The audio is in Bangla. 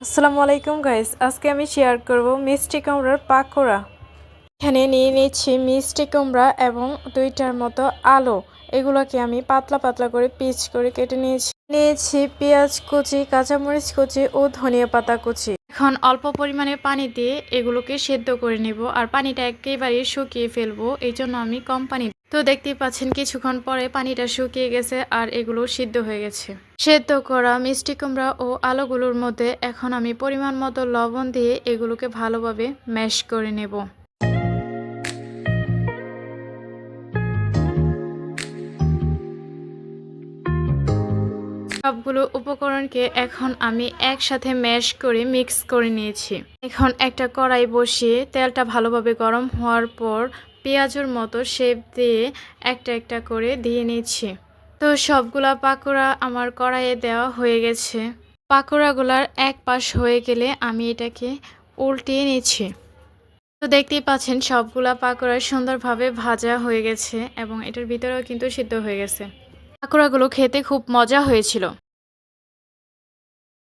আসসালামু আলাইকুম গাইস, আজকে আমি শেয়ার করব মিষ্টি কুমড়ার পাকোড়া। এখানে নিয়ে নিচ্ছি মিষ্টি কুমড়া এবং দুইটার মতো আলু। এগুলোকে আমি পাতলা পাতলা করে পিচ করে কেটে নিয়েছি পেঁয়াজ কুচি, কাঁচামরিচ কুচি ও ধনিয়া পাতা কুচি। এখন অল্প পরিমাণে পানি দিয়ে এগুলোকে সেদ্ধ করে নেব, আর পানিটা একেবারে শুকিয়ে ফেলবো, এই জন্য আমি কম পানি। তো দেখতেই পাচ্ছেন কিছুক্ষণ পরে পানিটা শুকিয়ে গেছে আর এগুলো সিদ্ধ হয়ে গেছে। সেদ্ধ করা মিষ্টি কুমড়া ও আলুগুলোর মধ্যে এখন আমি পরিমাণ মতো লবণ দিয়ে এগুলোকে ভালোভাবে ম্যাশ করে নেব। সবগুলো উপকরণকে এখন আমি একসাথে ম্যাশ করে মিক্স করে নিয়েছি। এখন একটা কড়াই বসিয়ে তেলটা ভালোভাবে গরম হওয়ার পর পেঁয়াজের মতো শেপ দিয়ে একটা একটা করে দিয়ে নিচ্ছি। তো সবগুলা পাকোড়া আমার কড়াইয়ে দেওয়া হয়ে গেছে। পাকোড়াগুলার এক পাশ হয়ে গেলে আমি এটাকে উল্টিয়ে নিচ্ছি। তো দেখতেই পাচ্ছেন সবগুলা পাকোড়া সুন্দরভাবে ভাজা হয়ে গেছে এবং এটার ভিতরেও কিন্তু সিদ্ধ হয়ে গেছে। পাকোড়াগুলো খেতে খুব মজা হয়েছিল।